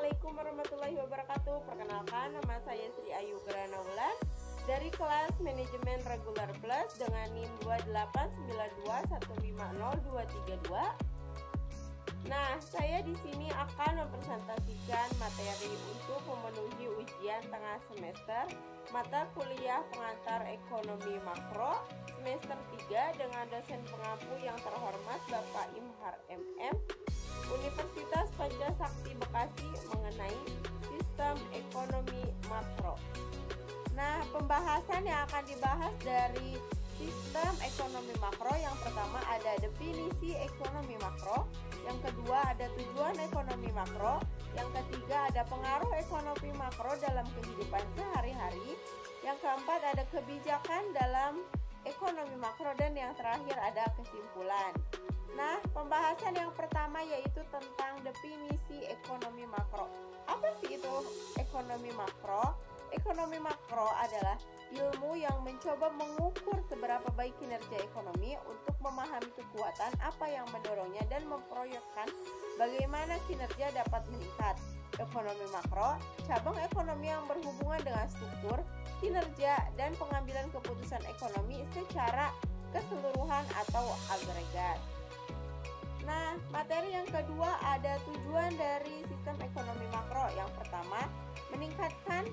Assalamualaikum warahmatullahi wabarakatuh. Perkenalkan, nama saya Sri Ayu Granaulan dari kelas Manajemen Regular Plus dengan NIM 28901502232. Nah, saya di sini akan mempresentasikan materi untuk memenuhi ujian tengah semester mata kuliah pengantar ekonomi makro semester 3 dengan dosen pengampu yang terhormat Bapak Imhar MM, Universitas Pancasakti Bekasi, mengenai sistem ekonomi makro. Nah, pembahasan yang akan dibahas dari sistem ekonomi makro, yang pertama ada definisi ekonomi makro, yang kedua ada tujuan ekonomi makro, yang ketiga ada pengaruh ekonomi makro dalam kehidupan sehari-hari, yang keempat ada kebijakan dalam ekonomi makro, dan yang terakhir ada kesimpulan. Nah, pembahasan yang pertama yaitu tentang definisi ekonomi makro. Apa sih itu ekonomi makro? Ekonomi makro adalah ilmu yang mencoba mengukur seberapa baik kinerja ekonomi untuk memahami kekuatan apa yang mendorongnya dan memproyekkan bagaimana kinerja dapat meningkat. Ekonomi makro, cabang ekonomi yang berhubungan dengan struktur, kinerja, dan pengambilan keputusan ekonomi secara keseluruhan atau agregat. Nah, materi yang kedua ada tujuan dari sistem ekonomi makro. Yang pertama, meningkatkan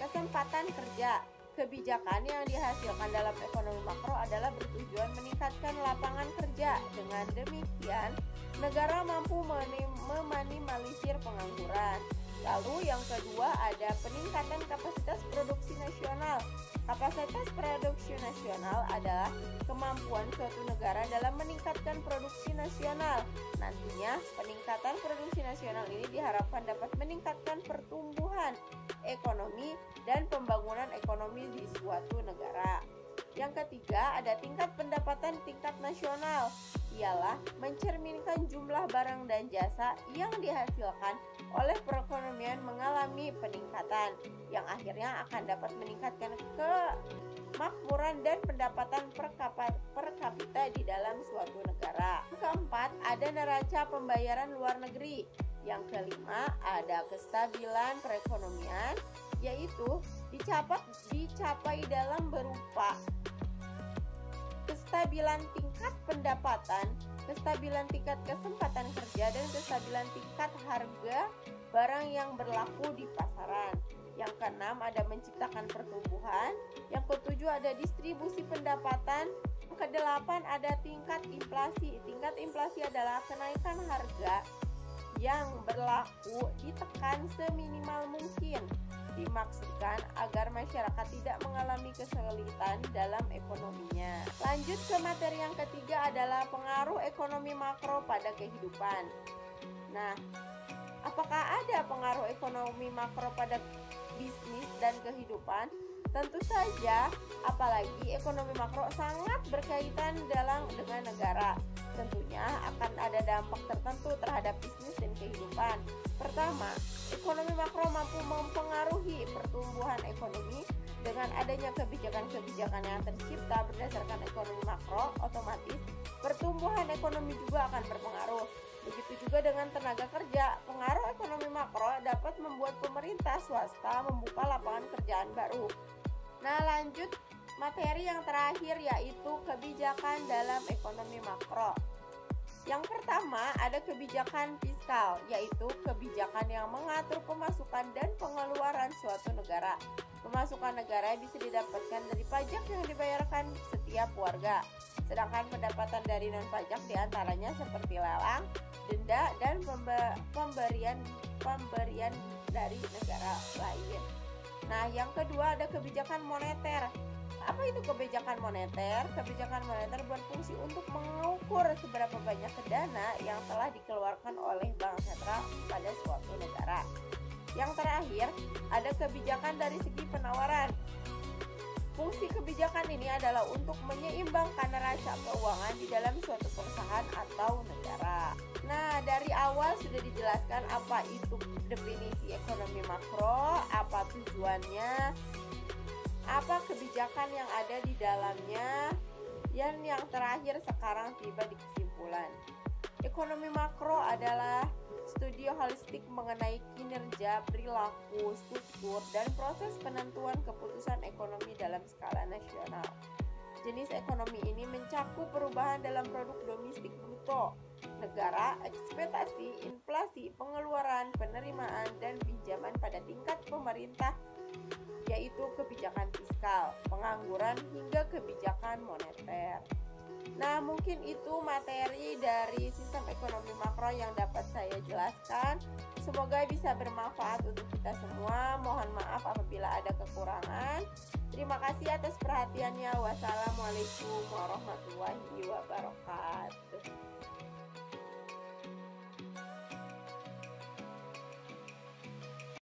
kesempatan kerja. Kebijakan yang dihasilkan dalam ekonomi makro adalah bertujuan meningkatkan lapangan kerja. Dengan demikian, negara mampu meminimalisir pengangguran. Lalu yang kedua ada peningkatan kapasitas produksi nasional. Kapasitas produksi nasional adalah kemampuan suatu negara dalam meningkatkan produksi nasional. Nantinya, peningkatan produksi nasional ini diharapkan dapat meningkatkan pertumbuhan ekonomi dan pembangunan ekonomi di suatu negara. Yang ketiga, ada tingkat pendapatan tingkat nasional. Ialah mencerminkan jumlah barang dan jasa yang dihasilkan oleh perekonomian mengalami peningkatan, yang akhirnya akan dapat meningkatkan kemakmuran dan pendapatan per kapita di dalam suatu negara. Yang keempat, ada neraca pembayaran luar negeri. Yang kelima, ada kestabilan perekonomian, yaitu dicapai dalam berupa kestabilan tingkat pendapatan, kestabilan tingkat kesempatan kerja, dan kestabilan tingkat harga barang yang berlaku di pasaran. Yang keenam ada menciptakan pertumbuhan. Yang ketujuh ada distribusi pendapatan. Yang kedelapan ada tingkat inflasi. Tingkat inflasi adalah kenaikan harga yang berlaku ditekan seminimal mungkin. Dimaksudkan agar masyarakat tidak mengalami kesulitan dalam ekonominya. Lanjut ke materi yang ketiga adalah pengaruh ekonomi makro pada kehidupan. Nah, apakah ada pengaruh ekonomi makro pada bisnis dan kehidupan? Tentu saja, apalagi ekonomi makro sangat berkaitan dengan negara. Tentunya akan ada dampak tertentu terhadap bisnis dan kehidupan. Pertama, ekonomi makro mampu mempengaruhi pertumbuhan ekonomi. Dengan adanya kebijakan-kebijakan yang tercipta berdasarkan ekonomi makro, otomatis pertumbuhan ekonomi juga akan berpengaruh. Begitu juga dengan tenaga kerja. Pengaruh ekonomi makro dapat membuat pemerintah swasta membuka lapangan kerjaan baru. Nah, lanjut materi yang terakhir yaitu kebijakan dalam ekonomi makro. Yang pertama ada kebijakan fiskal, yaitu kebijakan yang mengatur pemasukan dan pengeluaran suatu negara. Pemasukan negara bisa didapatkan dari pajak yang dibayarkan setiap warga. Sedangkan pendapatan dari non-pajak diantaranya seperti lelang, denda, dan pemberian dari negara lain. Nah, yang kedua ada kebijakan moneter. Apa itu kebijakan moneter? Kebijakan moneter berfungsi untuk mengukur seberapa banyak dana yang telah dikeluarkan oleh bank sentral pada suatu negara. Yang terakhir, ada kebijakan dari segi penawaran. Fungsi kebijakan ini adalah untuk menyeimbangkan neraca keuangan di dalam suatu perusahaan atau negara. Nah, dari awal sudah dijelaskan apa itu definisi ekonomi makro, apa tujuannya, apa kebijakan yang ada di dalamnya, dan yang terakhir sekarang tiba di kesimpulan. Ekonomi makro adalah studi holistik mengenai kinerja, perilaku, struktur, dan proses penentuan keputusan ekonomi dalam skala nasional. Jenis ekonomi ini mencakup perubahan dalam produk domestik bruto negara, ekspektasi, inflasi, pengeluaran, penerimaan, dan pinjaman pada tingkat pemerintah, yaitu kebijakan fiskal, pengangguran, hingga kebijakan moneter. Nah, mungkin itu materi dari sistem ekonomi makro yang dapat saya jelaskan. Semoga bisa bermanfaat untuk kita semua. Mohon maaf apabila ada kekurangan. Terima kasih atas perhatiannya. Wassalamualaikum warahmatullahi wabarakatuh.